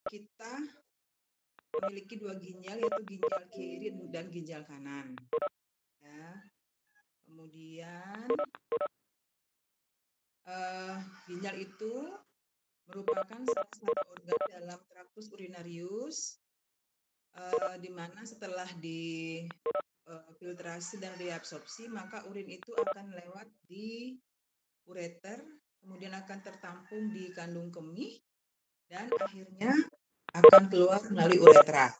kita memiliki dua ginjal, yaitu ginjal kiri dan ginjal kanan. Ya. Kemudian ginjal itu merupakan salah satu organ dalam traktus urinarius, di mana setelah filtrasi dan reabsorpsi, maka urin itu akan lewat di ureter, kemudian akan tertampung di kandung kemih, dan akhirnya akan keluar melalui uretra.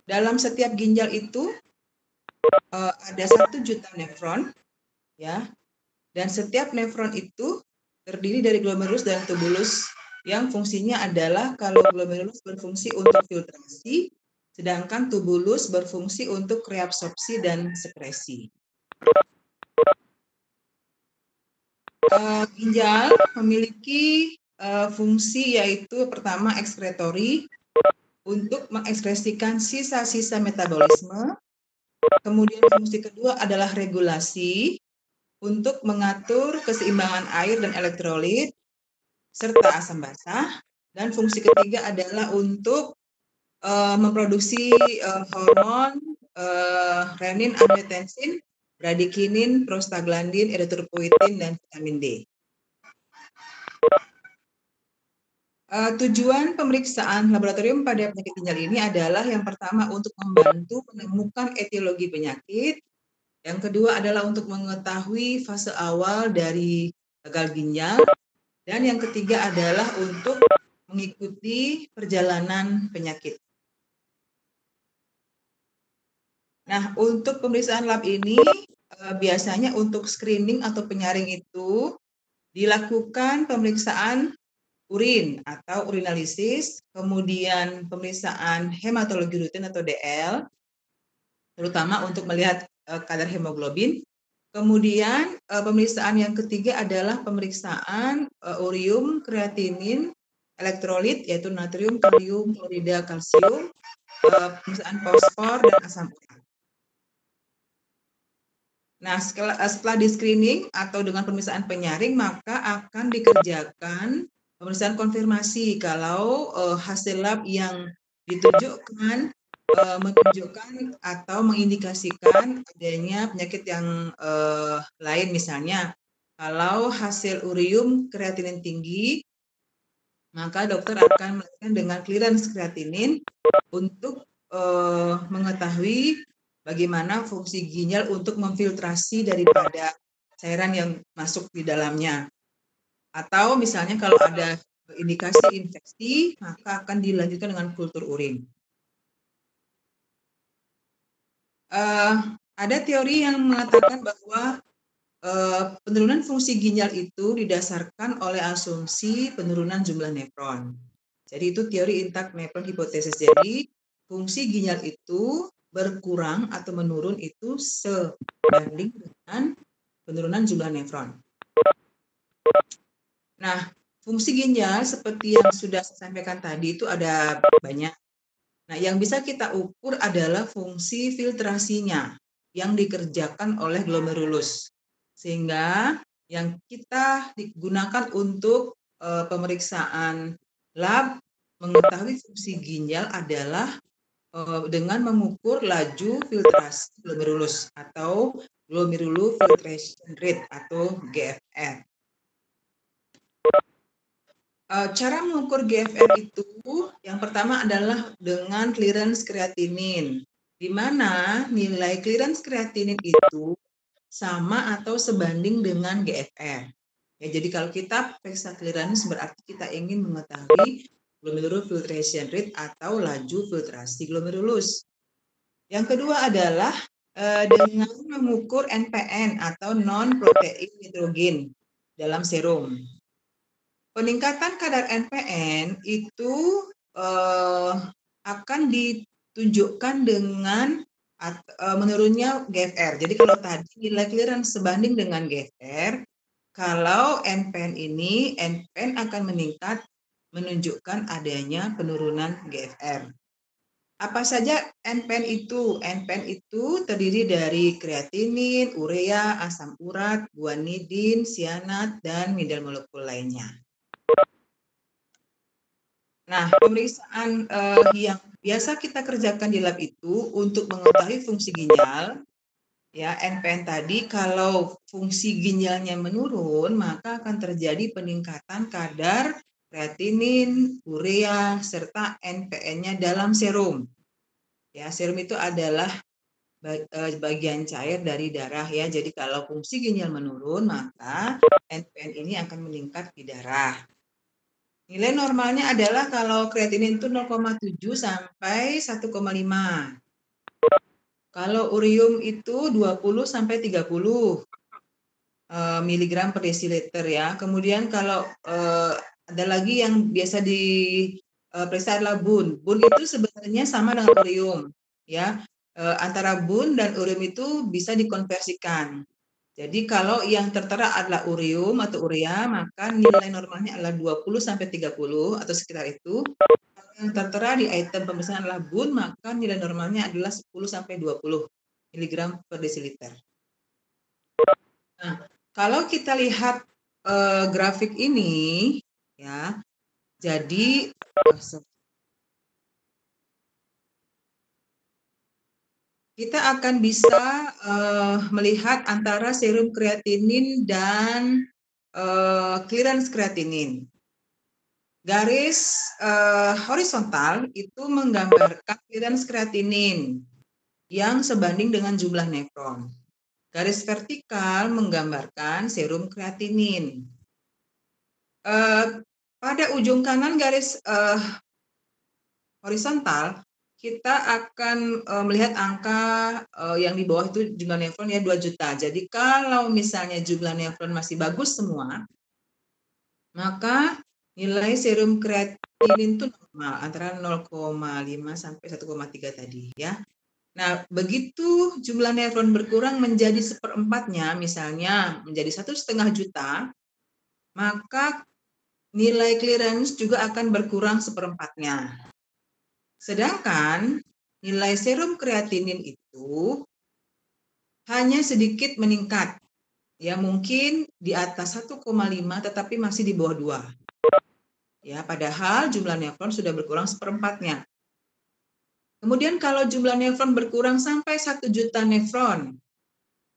Dalam setiap ginjal itu ada 1 juta nefron, ya, dan setiap nefron itu terdiri dari glomerulus dan tubulus yang fungsinya adalah kalau glomerulus berfungsi untuk filtrasi, sedangkan tubulus berfungsi untuk reabsorpsi dan sekresi. Ginjal memiliki fungsi yaitu pertama ekskretori untuk mengekskresikan sisa-sisa metabolisme. Kemudian fungsi kedua adalah regulasi untuk mengatur keseimbangan air dan elektrolit serta asam basah. Dan fungsi ketiga adalah untuk memproduksi hormon renin, angiotensin, bradikinin, prostaglandin, eritropoietin, dan vitamin D. Tujuan pemeriksaan laboratorium pada penyakit ginjal ini adalah yang pertama untuk membantu menemukan etiologi penyakit, yang kedua adalah untuk mengetahui fase awal dari gagal ginjal, dan yang ketiga adalah untuk mengikuti perjalanan penyakit. Nah, untuk pemeriksaan lab ini biasanya untuk screening atau penyaring itu dilakukan pemeriksaan urin atau urinalisis, kemudian pemeriksaan hematologi rutin atau DL, terutama untuk melihat kadar hemoglobin. Kemudian pemeriksaan yang ketiga adalah pemeriksaan urium, kreatinin, elektrolit yaitu natrium, kalium, klorida, kalsium, pemeriksaan fosfor dan asam urat. Nah, setelah di screening atau dengan pemeriksaan penyaring, maka akan dikerjakan pemeriksaan konfirmasi kalau hasil lab yang ditunjukkan menunjukkan atau mengindikasikan adanya penyakit yang lain. Misalnya, kalau hasil urium kreatinin tinggi, maka dokter akan melakukan dengan clearance kreatinin untuk mengetahui bagaimana fungsi ginjal untuk memfiltrasi daripada cairan yang masuk di dalamnya. Atau misalnya kalau ada indikasi infeksi, maka akan dilanjutkan dengan kultur urin. Ada teori yang mengatakan bahwa penurunan fungsi ginjal itu didasarkan oleh asumsi penurunan jumlah nefron. Jadi itu teori intact nephron hipotesis. Jadi fungsi ginjal itu berkurang atau menurun itu sebanding dengan penurunan jumlah nefron. Nah, fungsi ginjal seperti yang sudah saya sampaikan tadi itu ada banyak. Nah, yang bisa kita ukur adalah fungsi filtrasinya yang dikerjakan oleh glomerulus. Sehingga yang kita digunakan untuk pemeriksaan lab mengetahui fungsi ginjal adalah dengan mengukur laju filtrasi glomerulus atau glomerular filtration rate atau GFR. Cara mengukur GFR itu yang pertama adalah dengan clearance kreatinin, di mana nilai clearance kreatinin itu sama atau sebanding dengan GFR. Ya, jadi kalau kita periksa clearance berarti kita ingin mengetahui glomerular filtration rate atau laju filtrasi glomerulus. Yang kedua adalah dengan mengukur NPN atau non-protein nitrogen dalam serum. Peningkatan kadar NPN itu akan ditunjukkan dengan menurunnya GFR. Jadi kalau tadi nilai clearance sebanding dengan GFR, kalau NPN akan meningkat menunjukkan adanya penurunan GFR. Apa saja NPN itu? NPN itu terdiri dari kreatinin, urea, asam urat, guanidin, sianat, dan mineral molekul lainnya. Nah, pemeriksaan yang biasa kita kerjakan di lab itu untuk mengetahui fungsi ginjal, ya NPN tadi, kalau fungsi ginjalnya menurun, maka akan terjadi peningkatan kadar kreatinin, urea, serta NPN-nya dalam serum. Ya, serum itu adalah bagian cair dari darah ya. Jadi kalau fungsi ginjal menurun, maka NPN ini akan meningkat di darah. Nilai normalnya adalah kalau kreatinin itu 0,7 sampai 1,5. Kalau urium itu 20 sampai 30 miligram per desiliter ya. Kemudian kalau ada lagi yang biasa diperiksa adalah BUN. BUN itu sebenarnya sama dengan urium ya. Antara BUN dan urium itu bisa dikonversikan. Jadi kalau yang tertera adalah urium atau urea, maka nilai normalnya adalah 20 sampai 30 atau sekitar itu. Kalau yang tertera di item pemeriksaan adalah BUN, maka nilai normalnya adalah 10 sampai 20 miligram per desiliter. Nah, kalau kita lihat grafik ini, ya, jadi kita akan bisa melihat antara serum kreatinin dan clearance kreatinin. Garis horizontal itu menggambarkan clearance kreatinin yang sebanding dengan jumlah nefron. Garis vertikal menggambarkan serum kreatinin. Pada ujung kanan garis horizontal, kita akan melihat angka yang di bawah itu jumlah nefron ya 2 juta. Jadi kalau misalnya jumlah nefron masih bagus semua, maka nilai serum kreatinin itu normal antara 0,5 sampai 1,3 tadi ya. Nah, begitu jumlah nefron berkurang menjadi seperempatnya, misalnya menjadi 1,5 juta, maka nilai clearance juga akan berkurang seperempatnya. Sedangkan nilai serum kreatinin itu hanya sedikit meningkat. Ya, mungkin di atas 1,5 tetapi masih di bawah 2. Ya, padahal jumlah nefron sudah berkurang seperempatnya. Kemudian kalau jumlah nefron berkurang sampai 1 juta nefron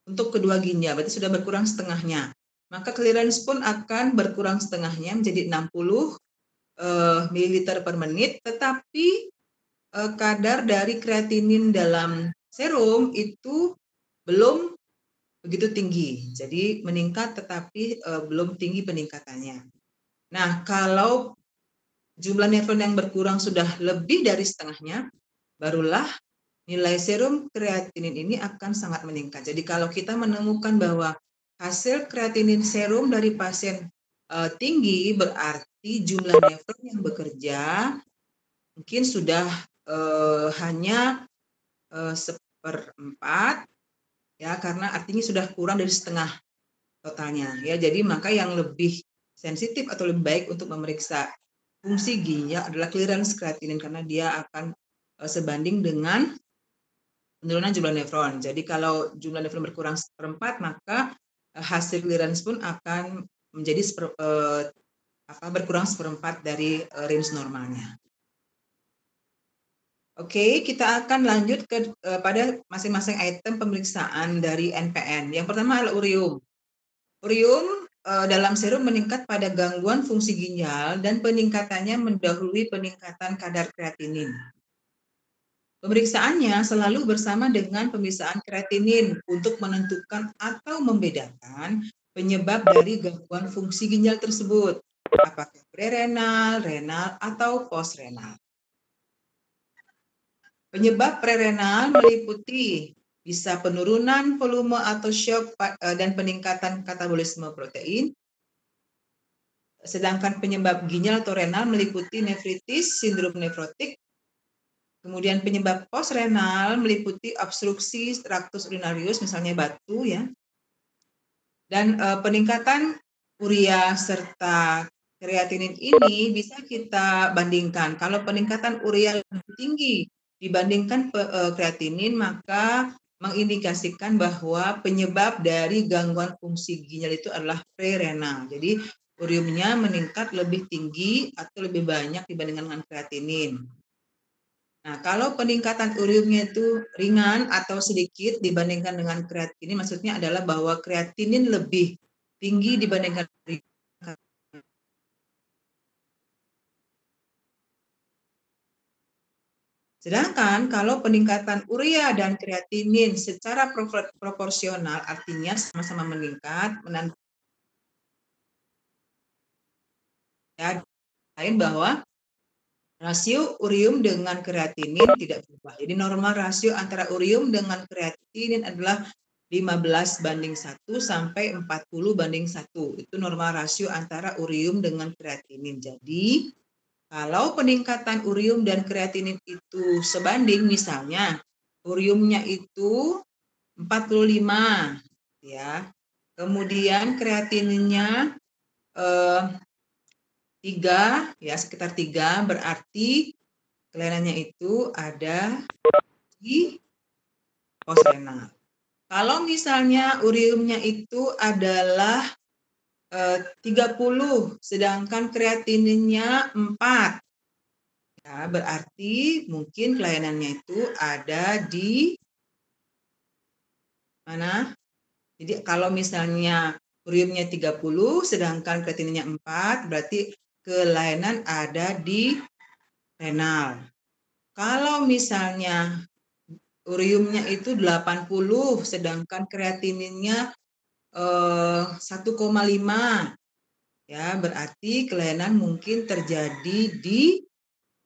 untuk kedua ginjal, berarti sudah berkurang setengahnya. Maka clearance pun akan berkurang setengahnya menjadi 60 ml per menit, tetapi kadar dari kreatinin dalam serum itu belum begitu tinggi. Jadi meningkat tetapi belum tinggi peningkatannya. Nah, kalau jumlah nefron yang berkurang sudah lebih dari setengahnya, barulah nilai serum kreatinin ini akan sangat meningkat. Jadi kalau kita menemukan bahwa hasil kreatinin serum dari pasien tinggi, berarti jumlah nefron yang bekerja mungkin sudah hanya seperempat, ya, karena artinya sudah kurang dari setengah totalnya. Ya, jadi maka yang lebih sensitif atau lebih baik untuk memeriksa fungsi ginjal adalah clearance kreatinin karena dia akan sebanding dengan penurunan jumlah nefron. Jadi kalau jumlah nefron berkurang seperempat, maka hasil clearance pun akan menjadi berkurang seperempat dari range normalnya. Oke, kita akan lanjut pada masing-masing item pemeriksaan dari NPN. Yang pertama adalah urium. Urium dalam serum meningkat pada gangguan fungsi ginjal dan peningkatannya mendahului peningkatan kadar kreatinin. Pemeriksaannya selalu bersama dengan pemeriksaan kreatinin untuk menentukan atau membedakan penyebab dari gangguan fungsi ginjal tersebut, apakah prerenal, renal, atau postrenal. Penyebab prerenal meliputi bisa penurunan volume atau shock dan peningkatan katabolisme protein. Sedangkan penyebab ginjal atau renal meliputi nefritis, sindrom nefrotik. Kemudian penyebab postrenal meliputi obstruksi traktus urinarius, misalnya batu ya. Dan peningkatan urea serta kreatinin ini bisa kita bandingkan. Kalau peningkatan urea lebih tinggi dibandingkan kreatinin, maka mengindikasikan bahwa penyebab dari gangguan fungsi ginjal itu adalah prerenal. Jadi uriumnya meningkat lebih tinggi atau lebih banyak dibandingkan dengan kreatinin. Nah, kalau peningkatan uriumnya itu ringan atau sedikit dibandingkan dengan kreatinin, maksudnya adalah bahwa kreatinin lebih tinggi dibandingkan. Sedangkan kalau peningkatan urea dan kreatinin secara proporsional, artinya sama-sama meningkat, menandakan bahwa rasio urium dengan kreatinin tidak berubah. Jadi normal rasio antara urium dengan kreatinin adalah 15:1 sampai 40:1. Itu normal rasio antara urium dengan kreatinin. Jadi kalau peningkatan urium dan kreatinin itu sebanding, misalnya uriumnya itu 45 ya. Kemudian kreatininnya 3 ya, sekitar 3, berarti kelainannya itu ada di postrenal. Kalau misalnya uriumnya itu adalah 30, sedangkan kreatininnya 4, ya, berarti mungkin kelainannya itu ada di mana? Jadi kalau misalnya uriumnya 30, sedangkan kreatininnya 4, berarti kelainan ada di renal. Kalau misalnya uriumnya itu 80, sedangkan kreatininnya 1,5, ya, berarti kelainan mungkin terjadi di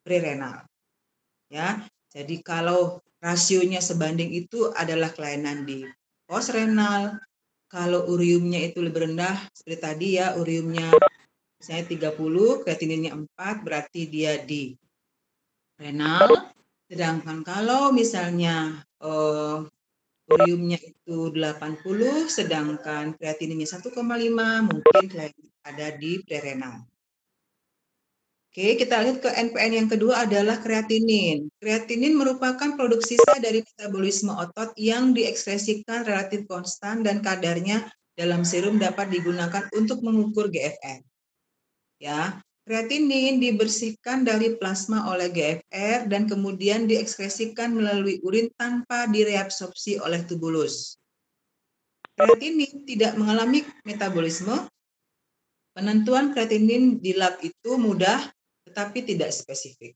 prerenal. Ya, jadi kalau rasionya sebanding itu adalah kelainan di postrenal. Kalau uriumnya itu lebih rendah, seperti tadi ya, uriumnya misalnya 30, kreatininnya 4, berarti dia di renal. Sedangkan kalau misalnya uriumnya itu 80, sedangkan kreatininnya 1,5, mungkin ada di prerenal. Oke, kita lihat ke NPN yang kedua adalah kreatinin. Kreatinin merupakan produk sisa dari metabolisme otot yang diekspresikan relatif konstan dan kadarnya dalam serum dapat digunakan untuk mengukur GFR. Ya, kreatinin dibersihkan dari plasma oleh GFR dan kemudian diekspresikan melalui urin tanpa direabsorpsi oleh tubulus. Kreatinin tidak mengalami metabolisme. Penentuan kreatinin di lab itu mudah tetapi tidak spesifik.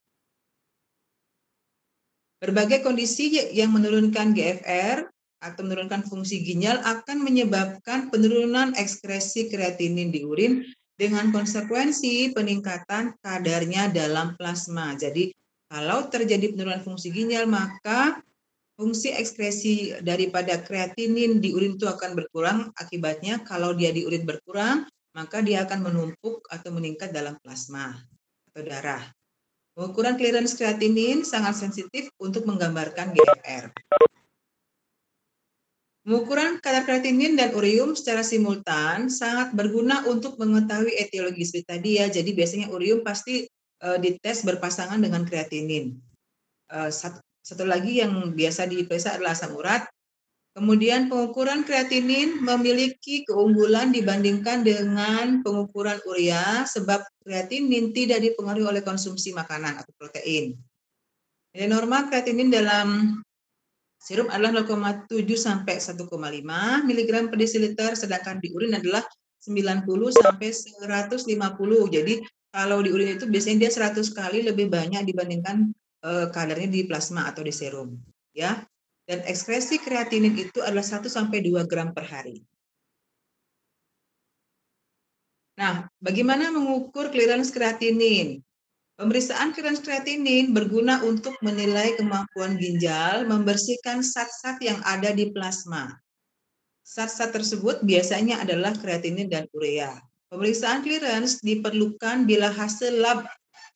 Berbagai kondisi yang menurunkan GFR atau menurunkan fungsi ginjal akan menyebabkan penurunan ekskresi kreatinin di urin dengan konsekuensi peningkatan kadarnya dalam plasma. Jadi kalau terjadi penurunan fungsi ginjal, maka fungsi ekskresi daripada kreatinin di urin itu akan berkurang. Akibatnya kalau dia di urin berkurang, maka dia akan menumpuk atau meningkat dalam plasma atau darah. Pengukuran clearance kreatinin sangat sensitif untuk menggambarkan GFR. Pengukuran kadar kreatinin dan urium secara simultan sangat berguna untuk mengetahui etiologi seperti tadi ya. Jadi biasanya urium pasti dites berpasangan dengan kreatinin. Satu lagi yang biasa diperiksa adalah asam urat. Kemudian pengukuran kreatinin memiliki keunggulan dibandingkan dengan pengukuran urea sebab kreatinin tidak dipengaruhi oleh konsumsi makanan atau protein. Nilai normal kreatinin dalam serum adalah 0,7 sampai 1,5 mg per desiliter, sedangkan di urin adalah 90 sampai 150. Jadi kalau di urin itu biasanya dia 100 kali lebih banyak dibandingkan kadarnya di plasma atau di serum, ya. Dan ekskresi kreatinin itu adalah 1 sampai 2 gram per hari. Nah, bagaimana mengukur clearance kreatinin? Pemeriksaan clearance kreatinin berguna untuk menilai kemampuan ginjal membersihkan zat-zat yang ada di plasma. Zat-zat tersebut biasanya adalah kreatinin dan urea. Pemeriksaan clearance diperlukan bila hasil lab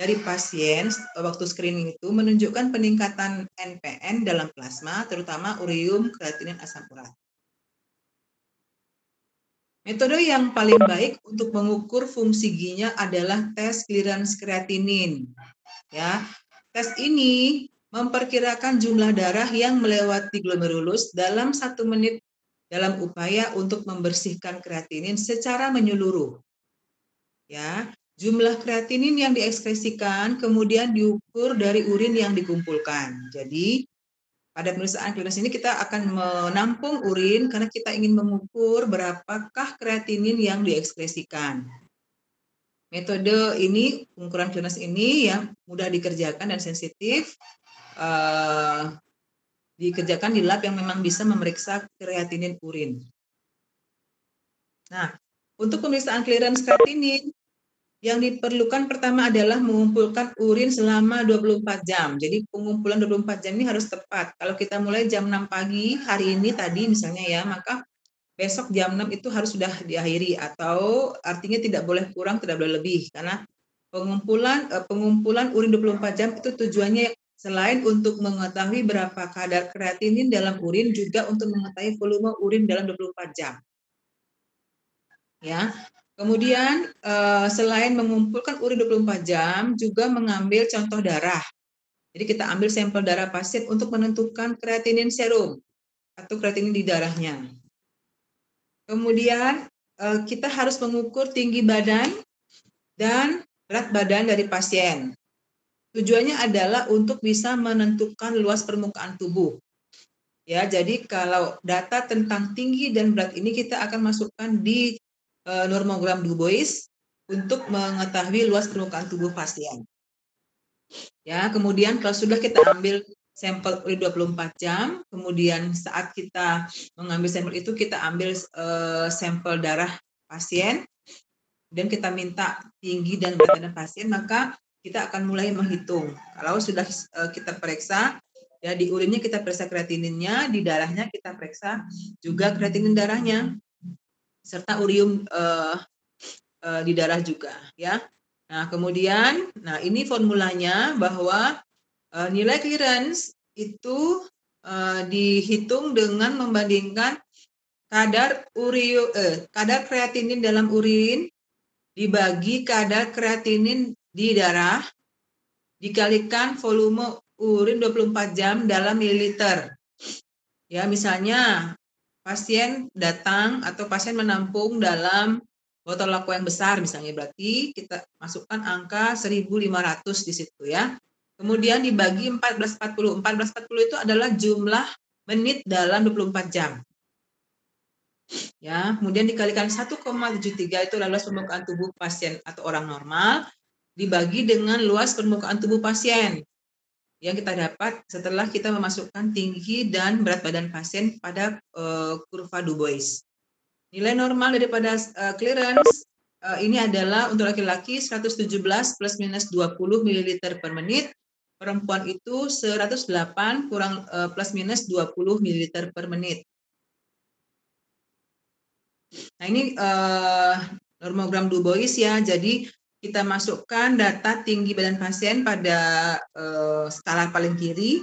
dari pasien waktu screening itu menunjukkan peningkatan NPN dalam plasma, terutama urium, kreatinin, asam urat. Metode yang paling baik untuk mengukur fungsi ginjal adalah tes clearance kreatinin. Ya, tes ini memperkirakan jumlah darah yang melewati glomerulus dalam 1 menit dalam upaya untuk membersihkan kreatinin secara menyeluruh. Ya, jumlah kreatinin yang diekskresikan kemudian diukur dari urin yang dikumpulkan. Jadi, pada pemeriksaan klinis ini kita akan menampung urin karena kita ingin mengukur berapakah kreatinin yang diekskresikan. Metode ini, pengukuran klinis ini yang mudah dikerjakan dan sensitif, dikerjakan di lab yang memang bisa memeriksa kreatinin urin. Nah, untuk pemeriksaan clearance kreatinin, yang diperlukan pertama adalah mengumpulkan urin selama 24 jam. Jadi pengumpulan 24 jam ini harus tepat. Kalau kita mulai jam 6 pagi hari ini tadi misalnya ya, maka besok jam 6 itu harus sudah diakhiri, atau artinya tidak boleh kurang, tidak boleh lebih, karena pengumpulan urin 24 jam itu tujuannya selain untuk mengetahui berapa kadar kreatinin dalam urin, juga untuk mengetahui volume urin dalam 24 jam. Ya. Kemudian selain mengumpulkan urin 24 jam, juga mengambil contoh darah. Jadi kita ambil sampel darah pasien untuk menentukan kreatinin serum atau kreatinin di darahnya. Kemudian kita harus mengukur tinggi badan dan berat badan dari pasien. Tujuannya adalah untuk bisa menentukan luas permukaan tubuh. Ya, jadi kalau data tentang tinggi dan berat ini kita akan masukkan di normogram Du Bois untuk mengetahui luas permukaan tubuh pasien. Ya, kemudian kalau sudah kita ambil sampel urin 24 jam, kemudian saat kita mengambil sampel itu kita ambil sampel darah pasien, dan kita minta tinggi dan berat badan pasien, maka kita akan mulai menghitung. Kalau sudah kita periksa, ya di urinnya kita periksa kreatininnya, di darahnya kita periksa juga kreatinin darahnya, serta urium di darah juga, ya. Nah, kemudian, ini formulanya bahwa nilai clearance itu dihitung dengan membandingkan kadar kreatinin dalam urin dibagi kadar kreatinin di darah dikalikan volume urin 24 jam dalam mililiter. Ya, misalnya pasien datang atau pasien menampung dalam botol aqua yang besar misalnya, berarti kita masukkan angka 1.500 di situ ya. Kemudian dibagi 1440. 1440 itu adalah jumlah menit dalam 24 jam. Ya, kemudian dikalikan 1,73 itu adalah luas permukaan tubuh pasien atau orang normal dibagi dengan luas permukaan tubuh pasien yang kita dapat setelah kita memasukkan tinggi dan berat badan pasien pada kurva Du Bois. Nilai normal daripada clearance ini adalah untuk laki-laki 117 plus minus 20 ml per menit, perempuan itu 108 kurang plus minus 20 ml per menit. Nah, ini normogram Du Bois ya, jadi kita masukkan data tinggi badan pasien pada skala paling kiri,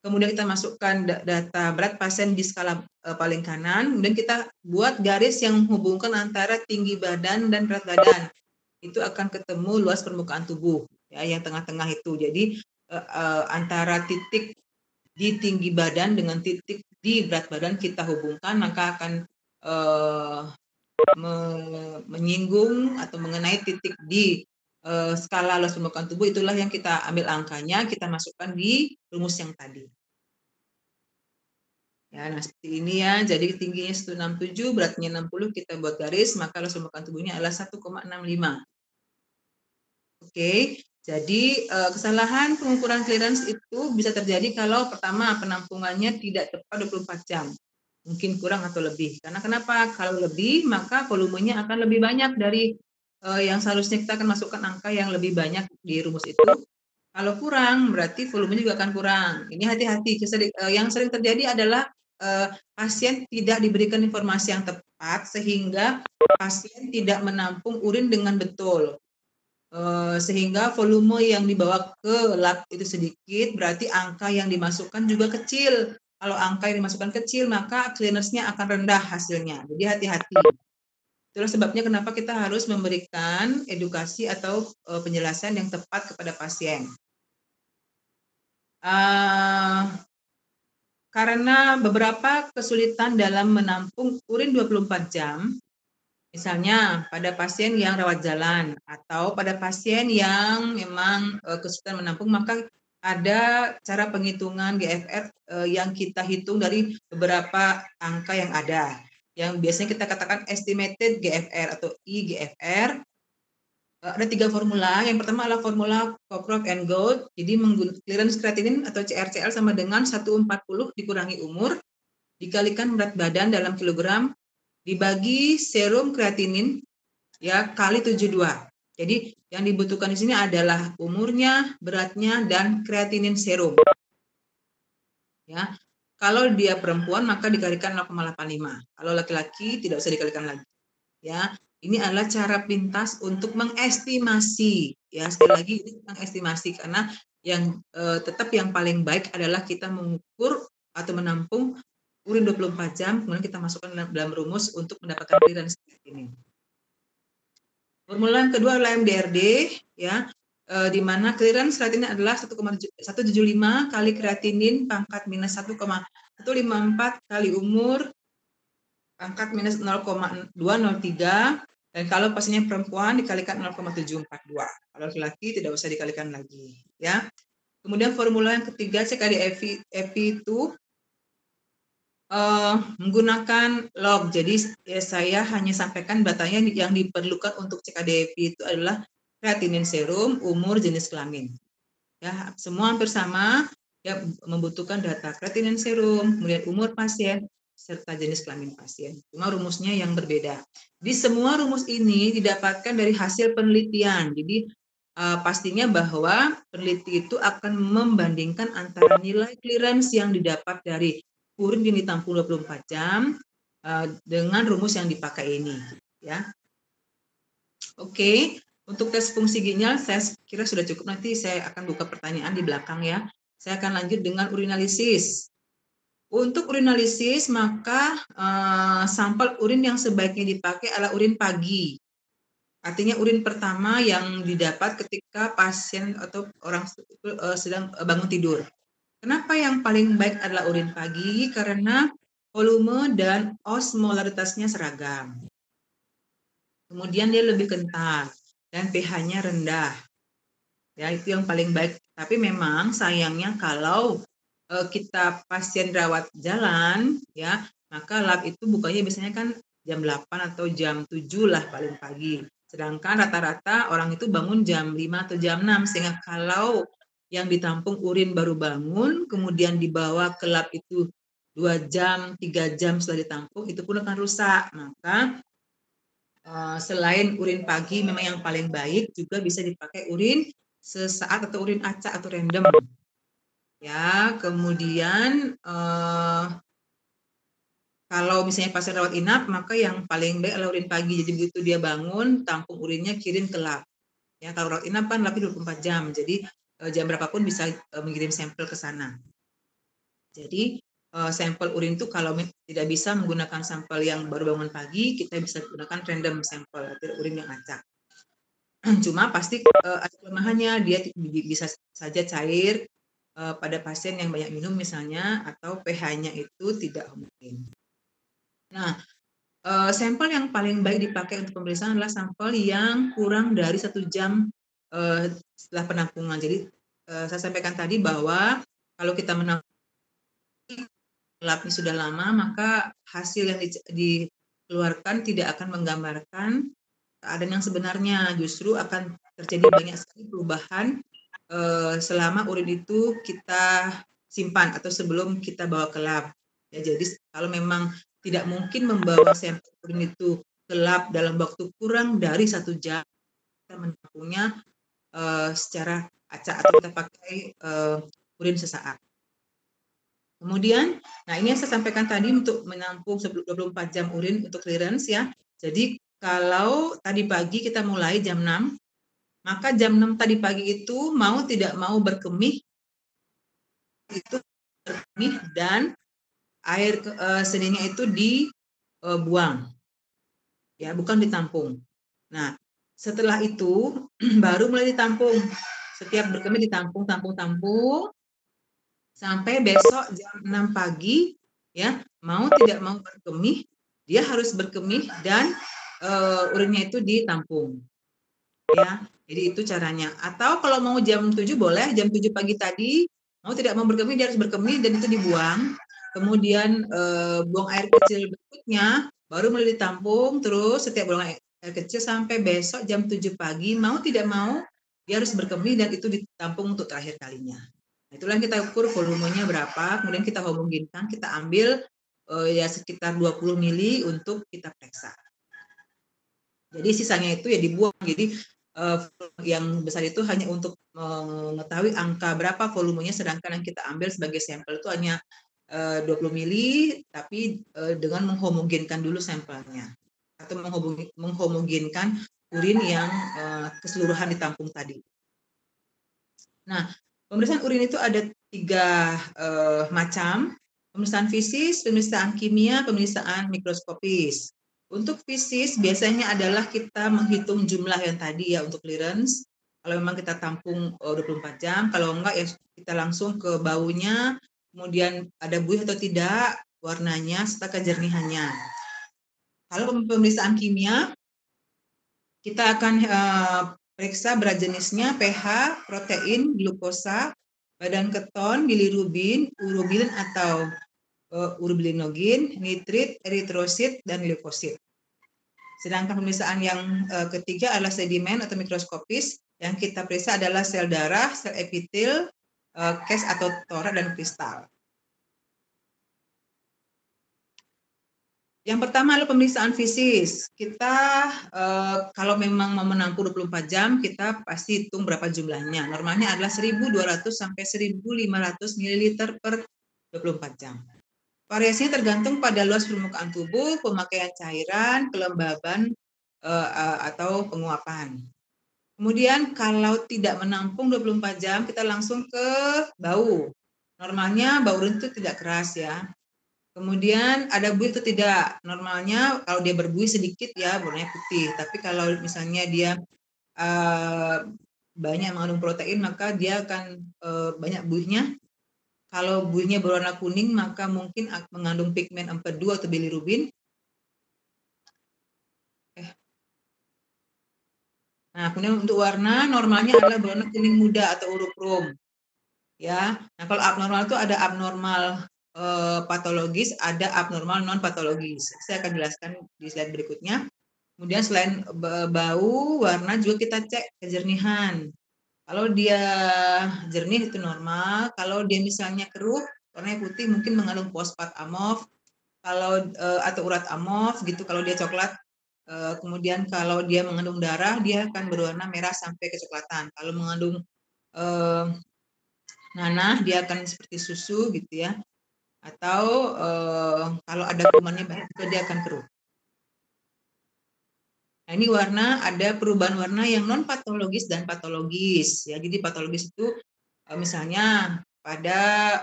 kemudian kita masukkan data berat pasien di skala paling kanan, kemudian kita buat garis yang menghubungkan antara tinggi badan dan berat badan. Itu akan ketemu luas permukaan tubuh, ya, yang tengah-tengah itu. Jadi antara titik di tinggi badan dengan titik di berat badan kita hubungkan, maka akan menyinggung atau mengenai titik di skala luas permukaan tubuh, itulah yang kita ambil angkanya, kita masukkan di rumus yang tadi. Ya, nah seperti ini ya, jadi tingginya 167, beratnya 60, kita buat garis, maka luas permukaan tubuhnya adalah 1,65. Oke, jadi kesalahan pengukuran clearance itu bisa terjadi kalau pertama penampungannya tidak tepat 24 jam. Mungkin kurang atau lebih. Karena kenapa? Kalau lebih, maka volumenya akan lebih banyak dari yang seharusnya kita akan masukkan angka yang lebih banyak di rumus itu. Kalau kurang, berarti volumenya juga akan kurang. Ini hati-hati. Yang sering terjadi adalah pasien tidak diberikan informasi yang tepat, sehingga pasien tidak menampung urin dengan betul. Sehingga volume yang dibawa ke lab itu sedikit, berarti angka yang dimasukkan juga kecil. Kalau angka yang dimasukkan kecil, maka clearance-nya akan rendah hasilnya. Jadi hati-hati. Itulah sebabnya kenapa kita harus memberikan edukasi atau penjelasan yang tepat kepada pasien. Karena beberapa kesulitan dalam menampung urin 24 jam, misalnya pada pasien yang rawat jalan atau pada pasien yang memang kesulitan menampung, maka ada cara penghitungan GFR yang kita hitung dari beberapa angka yang ada. Yang biasanya kita katakan estimated GFR atau IGFR. Ada 3 formula. Yang pertama adalah formula Cockcroft and Gold. Jadi clearance creatinine atau CRCL sama dengan 140 dikurangi umur dikalikan berat badan dalam kilogram dibagi serum kreatinin ya kali 72. Jadi yang dibutuhkan di sini adalah umurnya, beratnya, dan kreatinin serum. Ya, kalau dia perempuan maka dikalikan 0,85. Kalau laki-laki tidak usah dikalikan lagi. Ya, ini adalah cara pintas untuk mengestimasi. Ya, sekali lagi ini mengestimasi karena yang tetap yang paling baik adalah kita mengukur atau menampung urin 24 jam, kemudian kita masukkan dalam rumus untuk mendapatkan clearance ini. Formula yang kedua adalah MDRD, ya, di mana clearance kreatinin adalah 1,175 kali kreatinin pangkat minus 1,154 kali umur pangkat minus 0,203, dan kalau pasiennya perempuan dikalikan 0,742. Kalau laki-laki tidak usah dikalikan lagi, ya. Kemudian formula yang ketiga CKD-EPI itu menggunakan log. Jadi ya, saya hanya sampaikan datanya yang diperlukan untuk CKD-EPI itu adalah kreatinin serum, umur, jenis kelamin. Ya, semua hampir sama. Ya, membutuhkan data kreatinin serum, kemudian umur pasien, serta jenis kelamin pasien. Cuma rumusnya yang berbeda. Di semua rumus ini didapatkan dari hasil penelitian. Jadi pastinya bahwa peneliti itu akan membandingkan antara nilai clearance yang didapat dari urin yang ditampung 24 jam dengan rumus yang dipakai ini, ya. Oke, untuk tes fungsi ginjal saya kira sudah cukup. Nanti saya akan buka pertanyaan di belakang, ya. Saya akan lanjut dengan urinalisis. Untuk urinalisis maka sampel urin yang sebaiknya dipakai adalah urin pagi. Artinya urin pertama yang didapat ketika pasien atau orang sedang bangun tidur. Kenapa yang paling baik adalah urin pagi? Karena volume dan osmolaritasnya seragam. Kemudian dia lebih kental dan pH-nya rendah. Ya, itu yang paling baik. Tapi memang sayangnya kalau kita pasien rawat jalan, ya, maka lab itu bukanya biasanya kan jam 8 atau jam 7 lah paling pagi. Sedangkan rata-rata orang itu bangun jam 5 atau jam 6, sehingga kalau yang ditampung urin baru bangun, kemudian dibawa ke lab itu 2 jam, 3 jam setelah ditampung, itu pun akan rusak. Maka selain urin pagi memang yang paling baik, juga bisa dipakai urin sesaat atau urin acak atau random. Ya, kemudian kalau misalnya pasien rawat inap, maka yang paling baik adalah urin pagi. Jadi begitu dia bangun, tampung urinnya kirim ke lab. Ya, kalau rawat inap kan labnya 24 jam, jadi jam berapapun bisa mengirim sampel ke sana. Jadi sampel urin itu kalau tidak bisa menggunakan sampel yang baru bangun pagi, kita bisa gunakan random sampel atau urin yang acak. Cuma pasti ada kelemahannya, dia bisa saja cair pada pasien yang banyak minum misalnya, atau pH-nya itu tidak homogen. Nah, sampel yang paling baik dipakai untuk pemeriksaan adalah sampel yang kurang dari 1 jam setelah penampungan. Jadi saya sampaikan tadi bahwa kalau kita menampung labnya sudah lama, maka hasil yang dikeluarkan tidak akan menggambarkan keadaan yang sebenarnya. Justru akan terjadi banyak sekali perubahan selama urin itu kita simpan atau sebelum kita bawa ke lab. Ya, jadi kalau memang tidak mungkin membawa sampel urin itu ke lab dalam waktu kurang dari 1 jam, kita menampungnya secara acak atau kita pakai urin sesaat. Kemudian, nah ini yang saya sampaikan tadi untuk menampung 24 jam urin untuk clearance, ya. Jadi kalau tadi pagi kita mulai jam 6, maka jam 6 tadi pagi itu mau tidak mau berkemih, itu berkemih dan air seninya itu dibuang, ya, bukan ditampung. Nah, setelah itu baru mulai ditampung. Setiap berkemih ditampung, tampung, sampai besok jam 6 pagi, ya, mau tidak mau berkemih, dia harus berkemih dan urinnya itu ditampung, ya. Jadi itu caranya. Atau kalau mau jam 7 boleh, jam 7 pagi tadi, mau tidak mau berkemih dia harus berkemih dan itu dibuang. Kemudian buang air kecil berikutnya, baru mulai ditampung, terus setiap buang air kecil sampai besok jam 7 pagi, mau tidak mau dia harus berkemih dan itu ditampung untuk terakhir kalinya. Nah, itulah yang kita ukur volumenya berapa, kemudian kita homogenkan, kita ambil ya sekitar 20 mili untuk kita periksa. Jadi sisanya itu ya dibuang. Jadi yang besar itu hanya untuk mengetahui angka berapa volumenya, sedangkan yang kita ambil sebagai sampel itu hanya 20 mili, tapi dengan menghomogenkan dulu sampelnya atau menghomogenkan urin yang keseluruhan ditampung tadi. Nah, pemeriksaan urin itu ada 3 macam, pemeriksaan fisis, pemeriksaan kimia, pemeriksaan mikroskopis. Untuk fisis biasanya adalah kita menghitung jumlah yang tadi ya untuk clearance. Kalau memang kita tampung 24 jam, kalau enggak ya kita langsung ke baunya, kemudian ada buih atau tidak, warnanya, serta kejernihannya. Kalau pemeriksaan kimia, kita akan periksa berat jenisnya, pH, protein, glukosa, badan keton, bilirubin, urobilin atau urobilinogen, nitrit, eritrosit, dan leukosit. Sedangkan pemeriksaan yang ketiga adalah sedimen atau mikroskopis. Yang kita periksa adalah sel darah, sel epitel, kes atau torak, dan kristal. Yang pertama adalah pemeriksaan fisis. Kita kalau memang mau menampung 24 jam, kita pasti hitung berapa jumlahnya. Normalnya adalah 1.200 sampai 1.500 ml per 24 jam. Variasinya tergantung pada luas permukaan tubuh, pemakaian cairan, kelembaban, atau penguapan. Kemudian kalau tidak menampung 24 jam, kita langsung ke bau. Normalnya bau urin itu tidak keras ya. Kemudian ada buih atau tidak. Normalnya kalau dia berbuih sedikit ya warnanya putih. Tapi kalau misalnya dia banyak mengandung protein maka dia akan banyak buihnya. Kalau buihnya berwarna kuning maka mungkin mengandung pigmen empedu atau bilirubin. Nah, kemudian untuk warna normalnya adalah berwarna kuning muda atau urokrom. Ya. Nah, kalau abnormal itu ada abnormal patologis, ada abnormal non patologis. Saya akan jelaskan di slide berikutnya. Kemudian selain bau, warna juga kita cek kejernihan. Kalau dia jernih itu normal. Kalau dia misalnya keruh, warnanya putih, mungkin mengandung fosfat amorf. Kalau atau urat amorf gitu. Kalau dia coklat, kemudian kalau dia mengandung darah, dia akan berwarna merah sampai kecoklatan. Kalau mengandung nanah, dia akan seperti susu gitu ya. Atau kalau ada kumannya banyak juga dia akan keruh. Nah, ini warna, ada perubahan warna yang non patologis dan patologis ya. Jadi patologis itu misalnya pada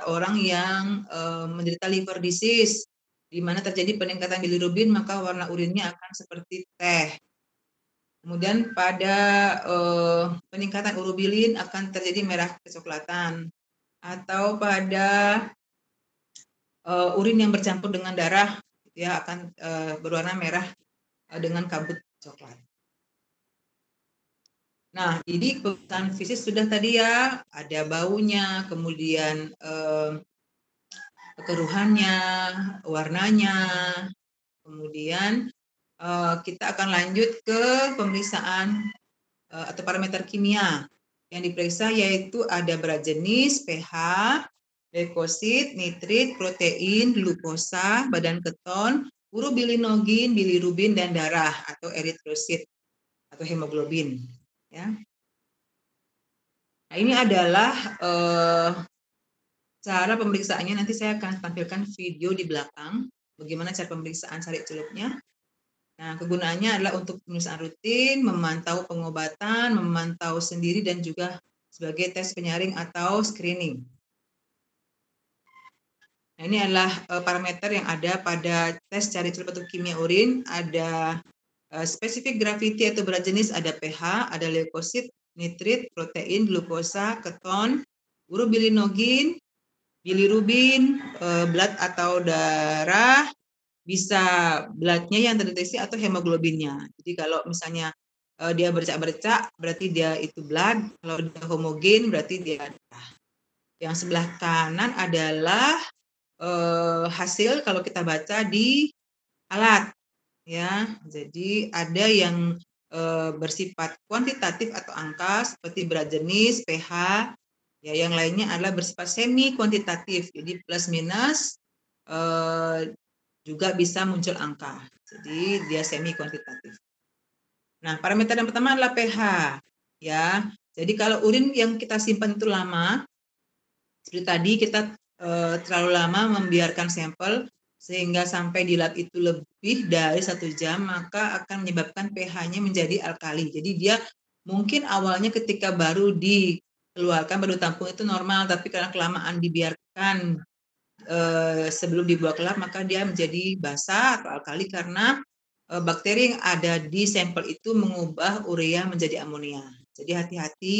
orang yang menderita liver disease di mana terjadi peningkatan bilirubin maka warna urinnya akan seperti teh. Kemudian pada peningkatan urobilin akan terjadi merah kecoklatan. Atau pada urin yang bercampur dengan darah ya akan berwarna merah dengan kabut coklat. Nah, jadi pemeriksaan fisik sudah tadi ya, ada baunya, kemudian keruhannya, warnanya, kemudian kita akan lanjut ke pemeriksaan atau parameter kimia. Yang diperiksa yaitu ada berat jenis, pH, leukosit, nitrit, protein, glukosa, badan keton, urobilinogen, bilirubin, dan darah atau eritrosit atau hemoglobin. Ya. Nah, ini adalah cara pemeriksaannya. Nanti saya akan tampilkan video di belakang bagaimana cara pemeriksaan sari celupnya. Nah, kegunaannya adalah untuk pemeriksaan rutin, memantau pengobatan, memantau sendiri, dan juga sebagai tes penyaring atau screening. Nah, ini adalah parameter yang ada pada tes cari celup atau kimia urin. Ada spesifik gravity atau berat jenis, ada pH, ada leukosit, nitrit, protein, glukosa, keton, urobilinogen, bilirubin, blood atau darah, bisa blood-nya yang terdeteksi atau hemoglobinnya. Jadi kalau misalnya dia bercak-bercak berarti dia itu blood, kalau dia homogen berarti dia darah. Yang sebelah kanan adalah hasil kalau kita baca di alat ya. Jadi ada yang bersifat kuantitatif atau angka seperti berat jenis, pH, ya yang lainnya adalah bersifat semi kuantitatif. Jadi plus minus juga bisa muncul angka. Jadi dia semi kuantitatif. Nah, parameter yang pertama adalah pH ya. Jadi kalau urin yang kita simpan itu lama, seperti tadi kita terlalu lama membiarkan sampel sehingga sampai di lab itu lebih dari 1 jam, maka akan menyebabkan pH-nya menjadi alkali. Jadi dia mungkin awalnya ketika baru dikeluarkan, baru tampung itu normal, tapi karena kelamaan dibiarkan sebelum dibuang ke lab, maka dia menjadi basah atau alkali karena bakteri yang ada di sampel itu mengubah urea menjadi amonia. Jadi hati-hati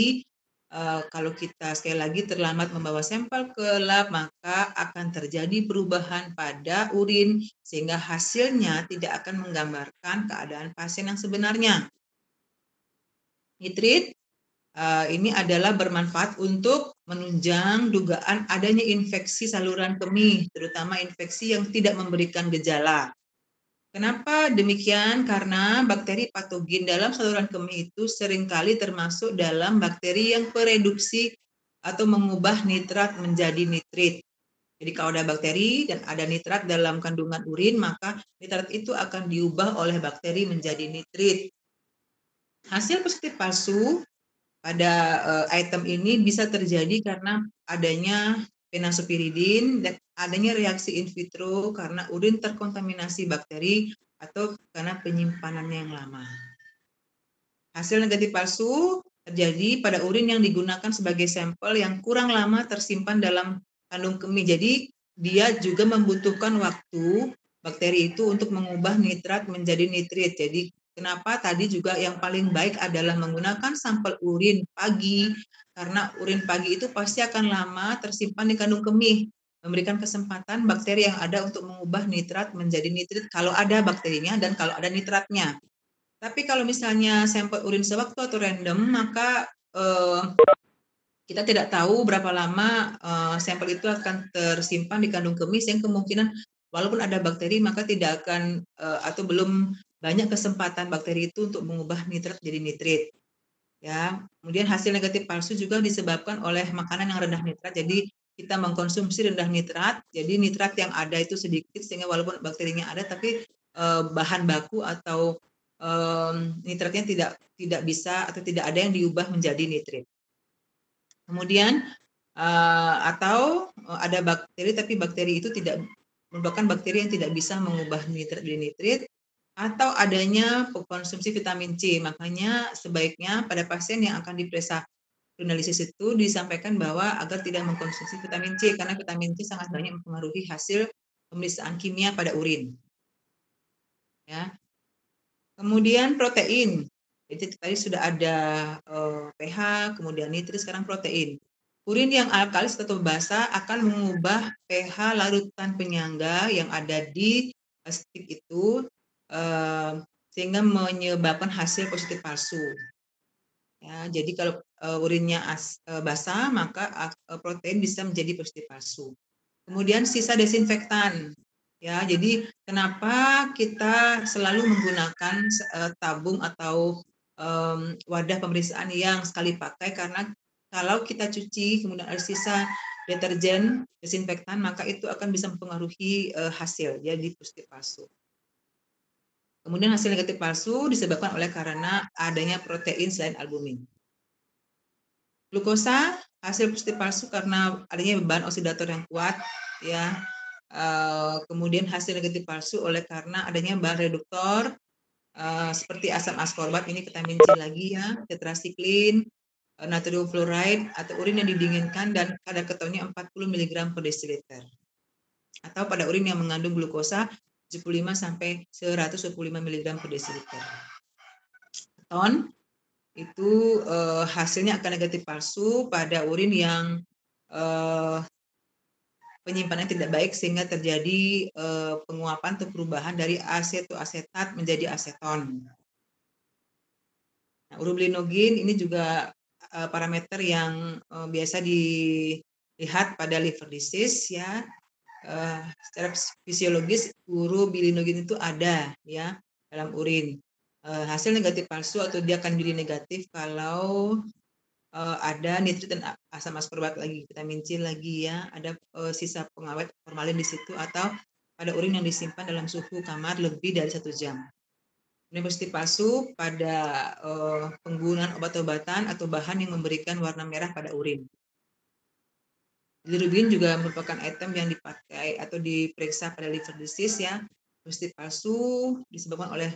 kalau kita sekali lagi terlambat membawa sampel ke lab, maka akan terjadi perubahan pada urin sehingga hasilnya tidak akan menggambarkan keadaan pasien yang sebenarnya. Nitrit ini adalah bermanfaat untuk menunjang dugaan adanya infeksi saluran kemih, terutama infeksi yang tidak memberikan gejala. Kenapa demikian? Karena bakteri patogen dalam saluran kemih itu seringkali termasuk dalam bakteri yang pereduksi atau mengubah nitrat menjadi nitrit. Jadi kalau ada bakteri dan ada nitrat dalam kandungan urin, maka nitrat itu akan diubah oleh bakteri menjadi nitrit. Hasil positif palsu pada item ini bisa terjadi karena adanya phenacepiridin dan adanya reaksi in vitro karena urin terkontaminasi bakteri atau karena penyimpanannya yang lama. Hasil negatif palsu terjadi pada urin yang digunakan sebagai sampel yang kurang lama tersimpan dalam kandung kemih. Jadi dia juga membutuhkan waktu bakteri itu untuk mengubah nitrat menjadi nitrit. Jadi kenapa tadi juga yang paling baik adalah menggunakan sampel urin pagi, karena urin pagi itu pasti akan lama tersimpan di kandung kemih, memberikan kesempatan bakteri yang ada untuk mengubah nitrat menjadi nitrit kalau ada bakterinya dan kalau ada nitratnya. Tapi kalau misalnya sampel urin sewaktu atau random, maka kita tidak tahu berapa lama sampel itu akan tersimpan di kandung kemih, yang kemungkinan walaupun ada bakteri maka tidak akan atau belum banyak kesempatan bakteri itu untuk mengubah nitrat jadi nitrit. Ya, kemudian hasil negatif palsu juga disebabkan oleh makanan yang rendah nitrat. Jadi kita mengkonsumsi rendah nitrat, jadi nitrat yang ada itu sedikit sehingga walaupun bakterinya ada, tapi bahan baku atau nitratnya tidak bisa atau tidak ada yang diubah menjadi nitrit. Kemudian atau ada bakteri tapi bakteri itu tidak merupakan bakteri yang tidak bisa mengubah nitrat menjadi nitrit, atau adanya konsumsi vitamin C. Makanya sebaiknya pada pasien yang akan diperiksa urinalysis itu disampaikan bahwa agar tidak mengkonsumsi vitamin C karena vitamin C sangat banyak mempengaruhi hasil pemeriksaan kimia pada urin. Ya. Kemudian protein. Jadi tadi sudah ada pH, kemudian nitrit, sekarang protein. Urin yang alkalis atau basa akan mengubah pH larutan penyangga yang ada di stick itu sehingga menyebabkan hasil positif palsu. Ya, jadi kalau urinnya basah, maka protein bisa menjadi positif palsu. Kemudian sisa desinfektan. Ya, jadi kenapa kita selalu menggunakan tabung atau wadah pemeriksaan yang sekali pakai, karena kalau kita cuci kemudian ada sisa deterjen desinfektan, maka itu akan bisa mempengaruhi hasil jadi positif palsu. Kemudian hasil negatif palsu disebabkan oleh karena adanya protein selain albumin. Glukosa hasil positif palsu karena adanya beban oksidator yang kuat, ya. Kemudian hasil negatif palsu oleh karena adanya bahan reduktor seperti asam askorbat, ini vitamin C lagi ya, tetrasiklin, natrium fluoride atau urin yang didinginkan dan kadar ketonnya 40 mg per desiliter. Atau pada urin yang mengandung glukosa 75 sampai 125 mg per desiliter. Keton itu hasilnya akan negatif palsu pada urin yang penyimpanan tidak baik sehingga terjadi penguapan atau perubahan dari asetoasetat menjadi aseton. Nah, urobilinogin ini juga parameter yang biasa dilihat pada liver disease ya. Secara fisiologis urobilinogin itu ada ya dalam urin. Hasil negatif palsu atau dia akan jadi negatif kalau ada nitrit dan asam askorbat lagi, vitamin C lagi ya, ada sisa pengawet formalin di situ atau pada urin yang disimpan dalam suhu kamar lebih dari 1 jam. Ini positif palsu pada penggunaan obat-obatan atau bahan yang memberikan warna merah pada urin. Bilirubin juga merupakan item yang dipakai atau diperiksa pada liver disease ya. Positif palsu disebabkan oleh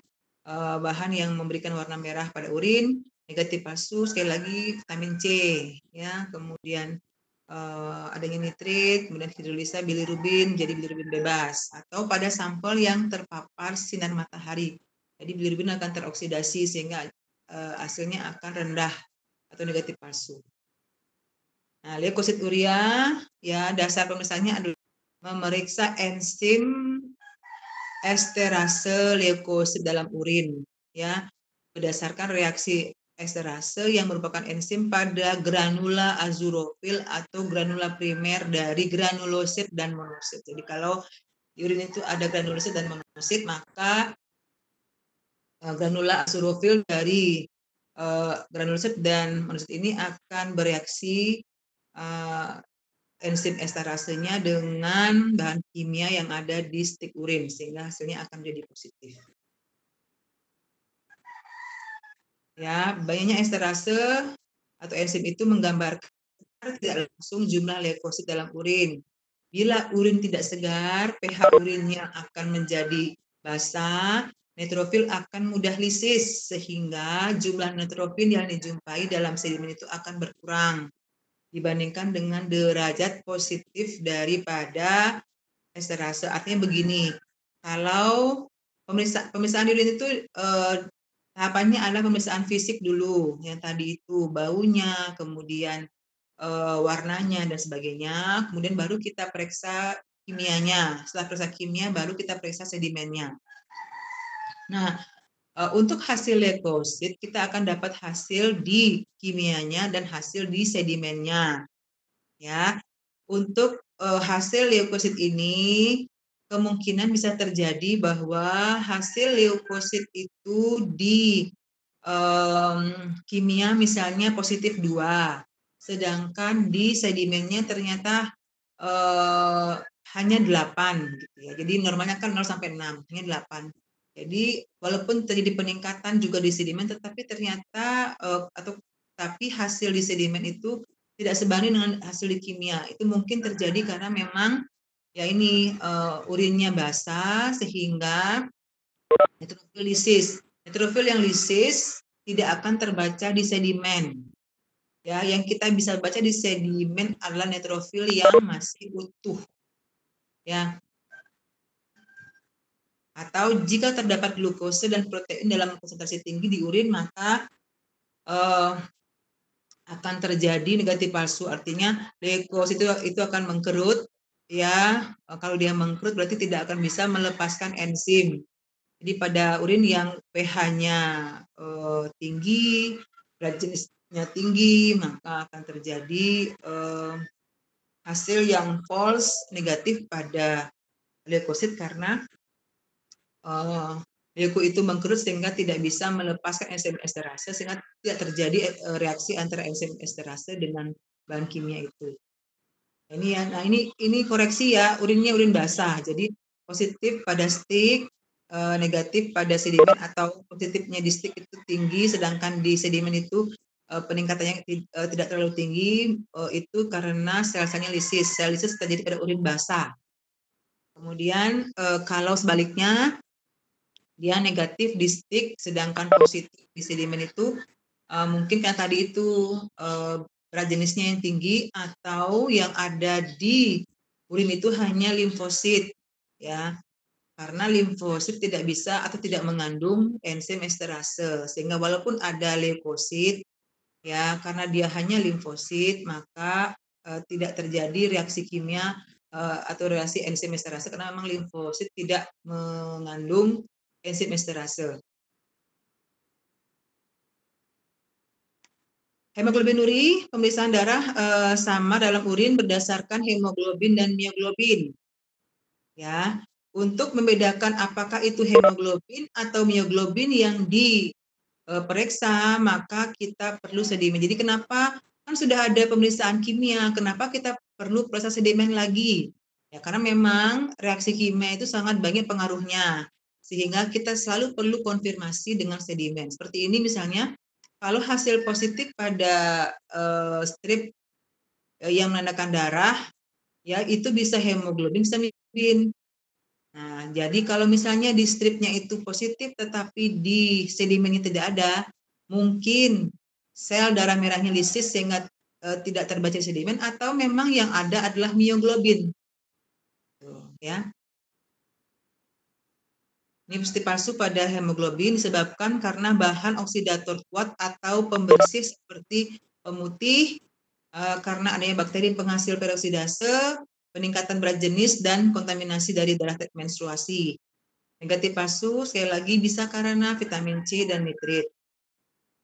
bahan yang memberikan warna merah pada urin. Negatif palsu sekali lagi vitamin C ya, kemudian adanya nitrit, kemudian hidrolisa bilirubin jadi bilirubin bebas atau pada sampel yang terpapar sinar matahari. Jadi bilirubin akan teroksidasi sehingga hasilnya akan rendah atau negatif palsu. Nah, leukosit urea ya dasar pemeriksaannya adalah memeriksa enzim esterase leukosit dalam urin ya berdasarkan reaksi esterase yang merupakan enzim pada granula azurofil atau granula primer dari granulosit dan monosit. Jadi kalau di urin itu ada granulosit dan monosit, maka granula azurofil dari granulosit dan monosit ini akan bereaksi enzim esterasenya dengan bahan kimia yang ada di stik urin sehingga hasilnya akan menjadi positif. Ya, banyaknya esterase atau enzim itu menggambarkan tidak langsung jumlah leukosit dalam urin. Bila urin tidak segar, pH urinnya akan menjadi basah, neutrofil akan mudah lisis sehingga jumlah neutrofil yang dijumpai dalam sedimen itu akan berkurang dibandingkan dengan derajat positif daripada esterase. Artinya begini, kalau pemeriksaan urin itu tahapannya adalah pemeriksaan fisik dulu, yang tadi itu baunya, kemudian warnanya dan sebagainya, kemudian baru kita periksa kimianya. Setelah periksa kimia, baru kita periksa sedimennya. Nah, untuk hasil leukosit, kita akan dapat hasil di kimianya dan hasil di sedimennya. Ya, untuk hasil leukosit ini kemungkinan bisa terjadi bahwa hasil leukosit itu di kimia misalnya positif 2, sedangkan di sedimennya ternyata hanya 8 gitu ya. Jadi normalnya kan 0 sampai 6, hanya 8. Jadi walaupun terjadi peningkatan juga di sedimen, tetapi ternyata tapi hasil di sedimen itu tidak sebanding dengan hasil di kimia. Itu mungkin terjadi karena memang ya ini urinnya basah sehingga neutrofil lisis. Neutrofil yang lisis tidak akan terbaca di sedimen. Ya, yang kita bisa baca di sedimen adalah neutrofil yang masih utuh. Ya. Atau jika terdapat glukosa dan protein dalam konsentrasi tinggi di urin, maka akan terjadi negatif palsu. Artinya leukosit itu akan mengkerut. Ya, kalau dia mengkerut berarti tidak akan bisa melepaskan enzim. Jadi pada urin yang pH-nya tinggi, berat jenisnya tinggi, maka akan terjadi hasil yang false negatif pada leukosit karena leuko itu mengkerut sehingga tidak bisa melepaskan enzim esterase sehingga tidak terjadi reaksi antara enzim esterase dengan bahan kimia itu. Ini ya, nah ini koreksi ya, urinnya urin basah. Jadi positif pada stik, negatif pada sedimen atau positifnya di stik itu tinggi sedangkan di sedimen itu peningkatannya tidak terlalu tinggi, itu karena sel-selnya lisis. Sel lisis terjadi pada urin basah. Kemudian kalau sebaliknya dia negatif di stik sedangkan positif di sedimen itu mungkin kan tadi itu berat jenisnya yang tinggi atau yang ada di urin itu hanya limfosit ya, karena limfosit tidak bisa atau tidak mengandung enzim esterase sehingga walaupun ada leukosit ya karena dia hanya limfosit maka tidak terjadi reaksi kimia atau reaksi enzim esterase karena memang limfosit tidak mengandung enzim esterase. Hemoglobin uri, pemeriksaan darah sama dalam urin berdasarkan hemoglobin dan mioglobin. Ya, untuk membedakan apakah itu hemoglobin atau mioglobin yang diperiksa, maka kita perlu sedimen. Jadi kenapa kan sudah ada pemeriksaan kimia, kenapa kita perlu proses sedimen lagi? Ya, karena memang reaksi kimia itu sangat banyak pengaruhnya, sehingga kita selalu perlu konfirmasi dengan sedimen. Seperti ini misalnya, kalau hasil positif pada strip yang menandakan darah, ya itu bisa hemoglobin, bisa mioglobin. Nah, jadi kalau misalnya di stripnya itu positif, tetapi di sedimennya tidak ada, mungkin sel darah merahnya lisis sehingga tidak terbaca sedimen, atau memang yang ada adalah mioglobin. Tuh, ya. Ini pasti palsu pada hemoglobin disebabkan karena bahan oksidator kuat atau pembersih seperti pemutih, karena adanya bakteri penghasil peroksidase, peningkatan berat jenis, dan kontaminasi dari darah menstruasi. Negatif palsu sekali lagi bisa karena vitamin C dan nitrit.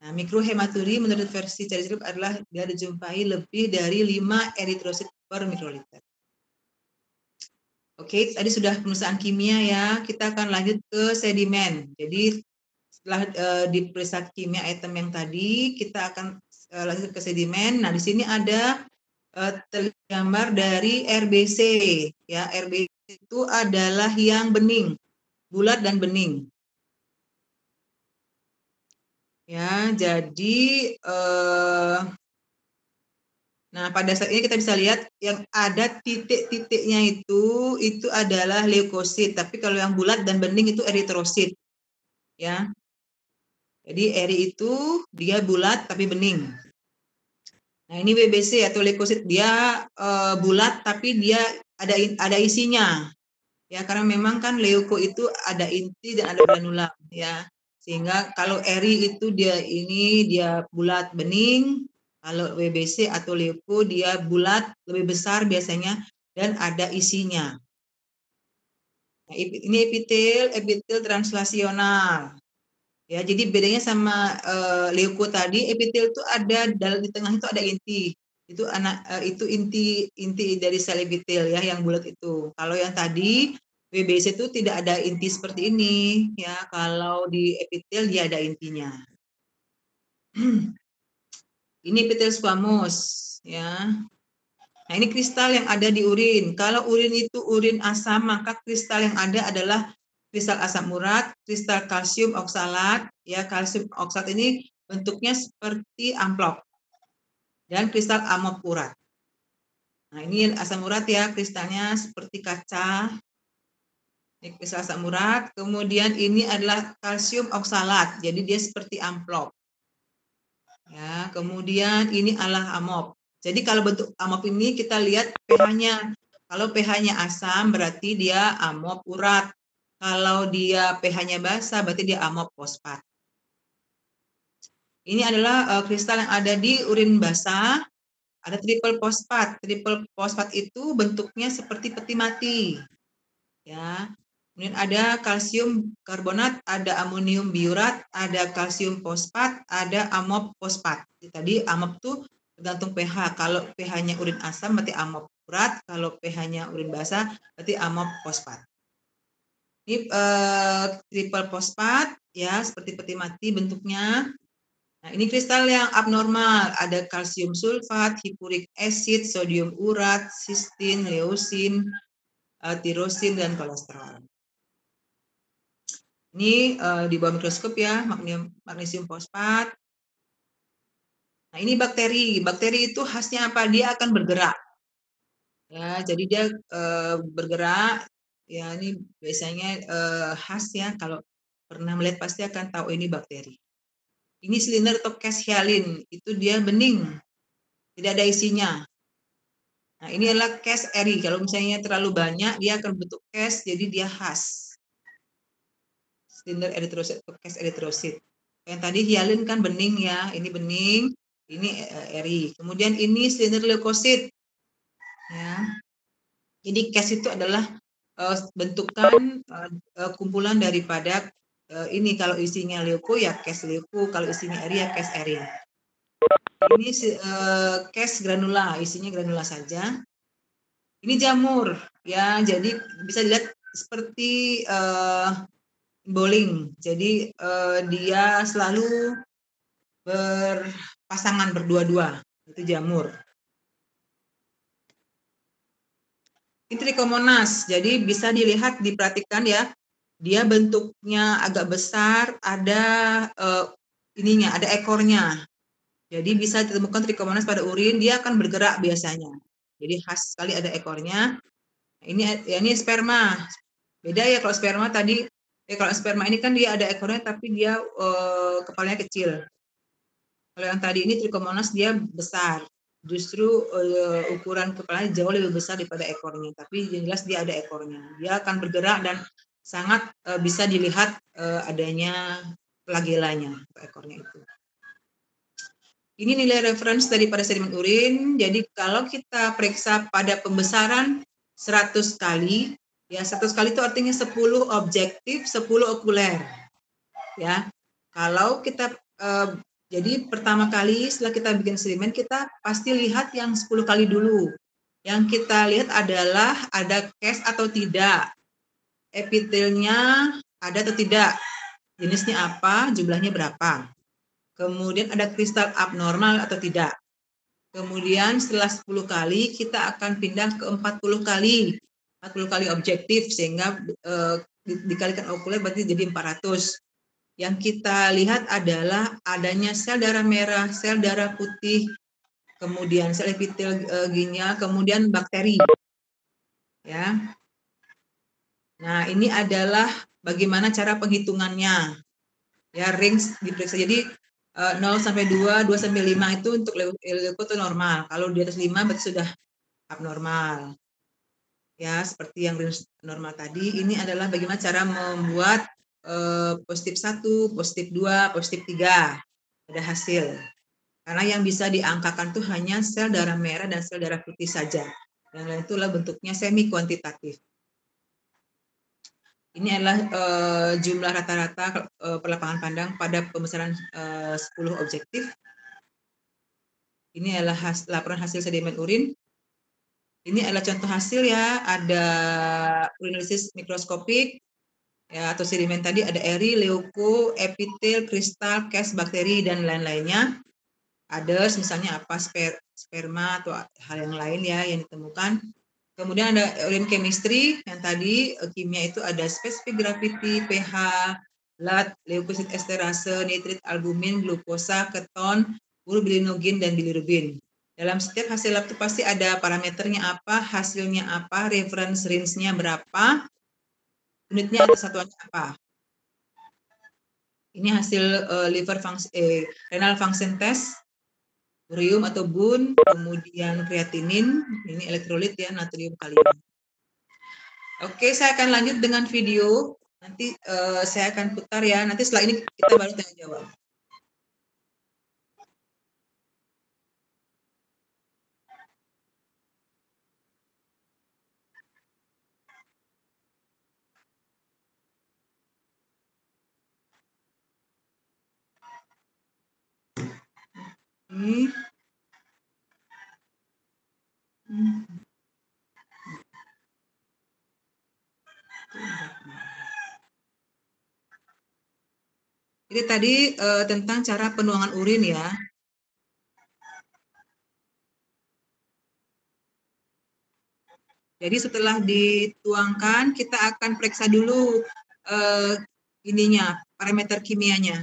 Nah, mikrohematuri menurut versi Charles adalah dia dijumpai lebih dari 5 eritrosit per mikroliter. Oke, tadi sudah pemeriksaan kimia ya. Kita akan lanjut ke sedimen. Jadi setelah diperiksa kimia item yang tadi, kita akan lanjut ke sedimen. Nah, di sini ada gambar dari RBC. Ya, RBC itu adalah yang bening, bulat dan bening. Ya, jadi nah pada saat ini kita bisa lihat yang ada titik-titiknya itu adalah leukosit, tapi kalau yang bulat dan bening itu eritrosit. Ya. Jadi eri itu dia bulat tapi bening. Nah, ini WBC atau leukosit, dia bulat tapi dia ada isinya. Ya, karena memang kan leuko itu ada inti dan ada granula ya. Sehingga kalau eri itu dia bulat bening, kalau WBC atau leuko dia bulat lebih besar biasanya dan ada isinya. Nah, ini epitel translasional. Ya, jadi bedanya sama leuko tadi, epitel itu ada di tengah itu ada inti. Itu inti dari sel epitel ya yang bulat itu. Kalau yang tadi WBC itu tidak ada inti seperti ini ya. Kalau di epitel dia ada intinya. Ini epitel squamous ya. Nah, ini kristal yang ada di urin. Kalau urin itu urin asam, maka kristal yang ada adalah kristal asam urat, kristal kalsium oksalat. Ya, kalsium oksalat ini bentuknya seperti amplop. Dan kristal amop urat. Nah, ini asam urat ya, kristalnya seperti kaca. Ini kristal asam urat. Kemudian ini adalah kalsium oksalat. Jadi dia seperti amplop. Ya, kemudian ini adalah amop. Jadi kalau bentuk amop ini kita lihat pH-nya. Kalau pH-nya asam berarti dia amop urat. Kalau dia pH-nya basa berarti dia amop fosfat. Ini adalah kristal yang ada di urin basah. Ada triple fosfat. Triple fosfat itu bentuknya seperti peti mati. Ya. Kemudian ada kalsium karbonat, ada amonium biurat, ada kalsium fosfat, ada amop fosfat. Tadi amop tuh tergantung pH. Kalau pH-nya urin asam berarti amop urat, kalau pH-nya urin basah berarti amop fosfat. Ini triple fosfat ya, seperti peti mati bentuknya. Nah, ini kristal yang abnormal, ada kalsium sulfat, hipurik acid, sodium urat, sistin, leusin, tirosin, dan kolesterol. Ini di bawah mikroskop ya, magnesium fosfat. Nah, ini bakteri. Bakteri itu khasnya apa? Dia akan bergerak. Ya, jadi dia bergerak. Ya, ini biasanya khas ya. Kalau pernah melihat pasti akan tahu ini bakteri. Ini silinder atau case hyalin. Itu dia bening. Tidak ada isinya. Nah, ini adalah case eri. Kalau misalnya terlalu banyak, dia akan bentuk case, jadi dia khas. Silinder eritrosit atau case eritrosit. Yang tadi hyalin kan bening ya, ini bening, ini eri. Kemudian ini silinder leukosit. Ya. Jadi case itu adalah bentukan kumpulan daripada ini kalau isinya leuko ya case leuko, kalau isinya eri ya case eri. Ini case granula, isinya granula saja. Ini jamur ya, jadi bisa dilihat seperti bowling. Jadi dia selalu berpasangan berdua-dua, itu jamur. Ini Trichomonas, jadi bisa dilihat, diperhatikan ya, dia bentuknya agak besar, ada ininya, ada ekornya. Jadi bisa ditemukan Trichomonas pada urin, dia akan bergerak biasanya. Jadi khas sekali ada ekornya. Ini sperma. Beda ya kalau sperma tadi, kalau sperma ini kan dia ada ekornya tapi dia kepalanya kecil. Kalau yang tadi ini Trichomonas dia besar. Justru ukuran kepalanya jauh lebih besar daripada ekornya. Tapi yang jelas dia ada ekornya. Dia akan bergerak dan sangat bisa dilihat adanya flagelanya ekornya itu. Ini nilai referensi daripada sedimen urin. Jadi kalau kita periksa pada pembesaran 100 kali, ya 100 kali itu artinya 10 objektif, 10 okuler. Ya. Kalau kita jadi pertama kali setelah kita bikin sedimen, kita pasti lihat yang 10 kali dulu. Yang kita lihat adalah ada case atau tidak. Epitelnya ada atau tidak. Jenisnya apa, jumlahnya berapa. Kemudian ada kristal abnormal atau tidak. Kemudian setelah 10 kali kita akan pindah ke 40 kali. 40 kali objektif sehingga dikalikan okuler berarti jadi 400. Yang kita lihat adalah adanya sel darah merah, sel darah putih, kemudian sel epitel ginjal, kemudian bakteri. Ya. Nah, ini adalah bagaimana cara penghitungannya. Ya, range diperiksa. Jadi 0 sampai 2, 2 sampai 5 itu untuk leuko itu normal. Kalau di atas 5 berarti sudah abnormal. Ya, seperti yang normal tadi, ini adalah bagaimana cara membuat positif 1, positif 2, positif 3. Ada hasil. Karena yang bisa diangkakan tuh hanya sel darah merah dan sel darah putih saja. Yang lain itulah bentuknya semi kuantitatif. Ini adalah jumlah rata-rata perlapangan pandang pada pembesaran 10 objektif. Ini adalah laporan hasil sedimen urin. Ini adalah contoh hasil ya, ada urinolisis mikroskopik, ya, atau sedimen tadi ada eri, leuko, epitel, kristal, case, bakteri, dan lain-lainnya. Ada misalnya apa, sperma atau hal yang lain ya yang ditemukan. Kemudian ada urin chemistry yang tadi kimia itu ada specific gravity, pH, blood, leukosit esterase, nitrit, albumin, glukosa, keton, urobilinogen, dan bilirubin. Dalam setiap hasil lab itu pasti ada parameternya apa, hasilnya apa, reference range-nya berapa, unitnya atau satuannya apa. Ini hasil renal function test, urium atau bun, kemudian kreatinin, ini elektrolit ya, natrium kalium. Oke, saya akan lanjut dengan video. Nanti saya akan putar ya. Nanti setelah ini kita baru tanya jawab. Ini. Jadi tadi tentang cara penuangan urin ya. Jadi setelah dituangkan, kita akan periksa dulu ininya, parameter kimianya.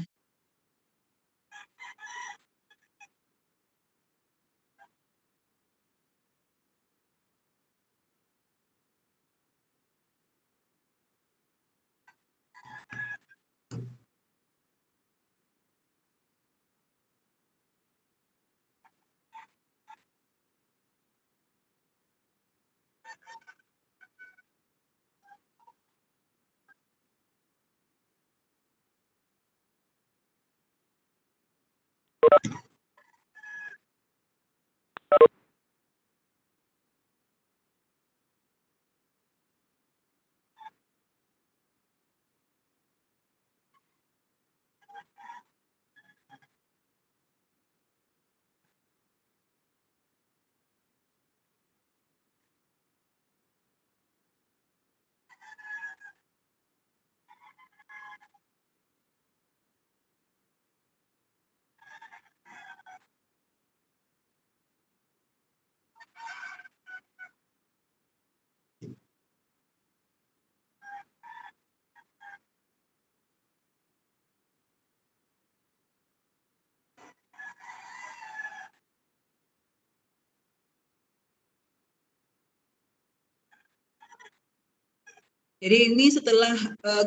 Jadi ini setelah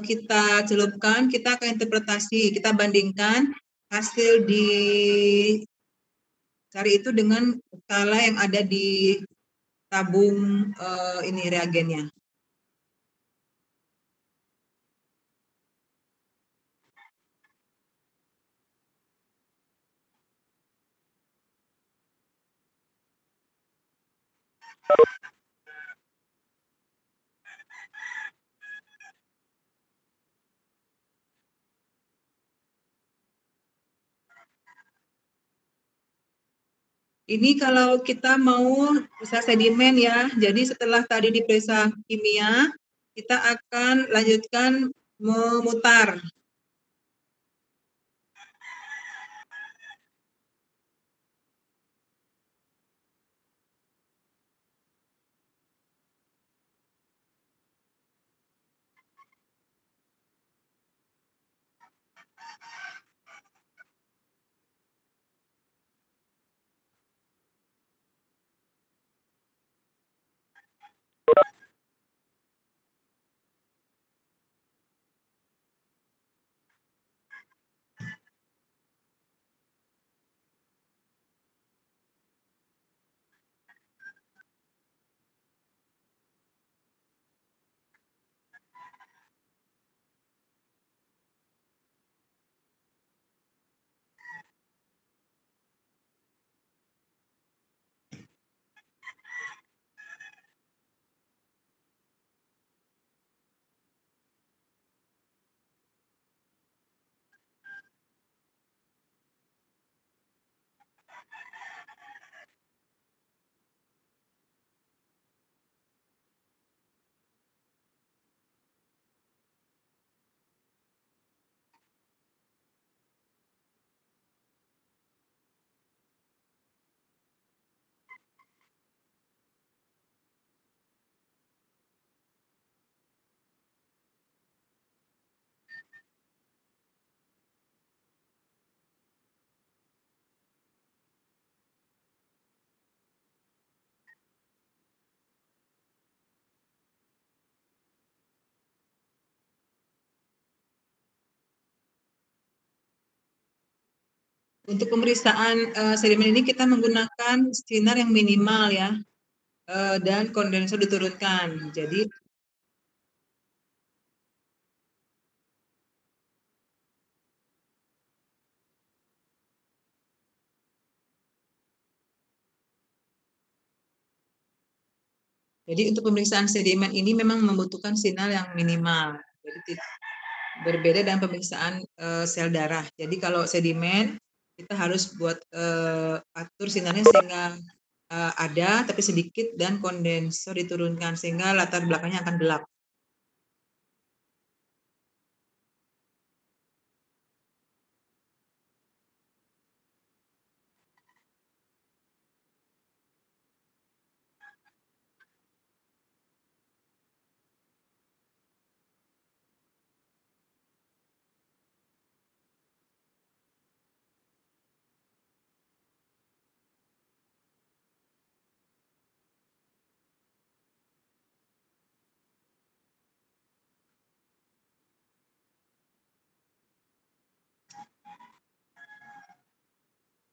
kita celupkan, kita akan interpretasi, kita bandingkan hasil di cari itu dengan skala yang ada di tabung ini reagennya. Ini kalau kita mau periksa sedimen ya, jadi setelah tadi diperiksa kimia, kita akan lanjutkan memutar. Untuk pemeriksaan sedimen ini kita menggunakan sinar yang minimal ya, dan kondensor diturunkan. Jadi untuk pemeriksaan sedimen ini memang membutuhkan sinar yang minimal. Jadi berbeda dengan pemeriksaan sel darah. Jadi kalau sedimen kita harus buat atur sinarnya sehingga ada tapi sedikit dan kondensor diturunkan sehingga latar belakangnya akan gelap.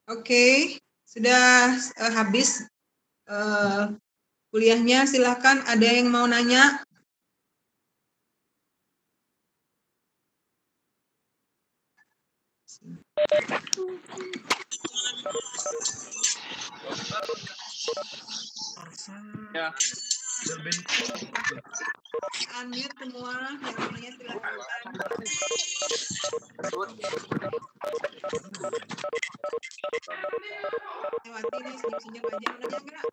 Oke, sudah habis kuliahnya. Silahkan ada yang mau nanya? Ya. Unmute semua yang namanya silakan. Lewati nih senyum-senyum aja. Mana gerak?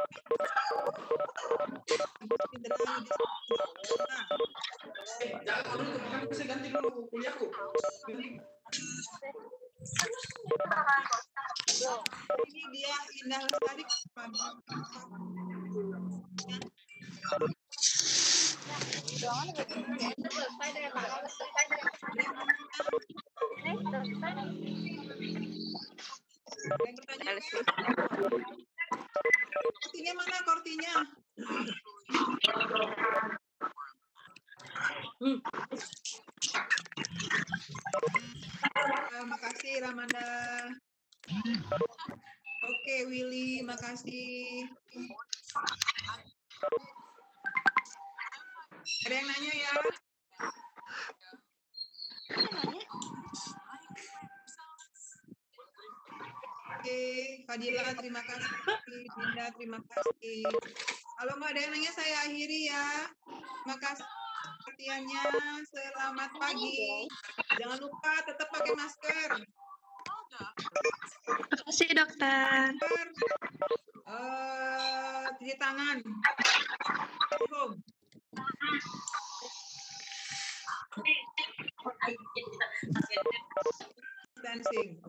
Aku bisa ganti dulu kuliahku. Ini dia Indah Lestari. Kortinya mana kortinya? kasih. Ada yang nanya ya? Oke, Fadila terima kasih, Dinda terima kasih. Kalau nggak ada yang nanya saya akhiri ya. Terima kasih perhatiannya. Selamat pagi. Jangan lupa tetap pakai masker. Terima kasih dokter. Cuci tangan. Home. Dancing.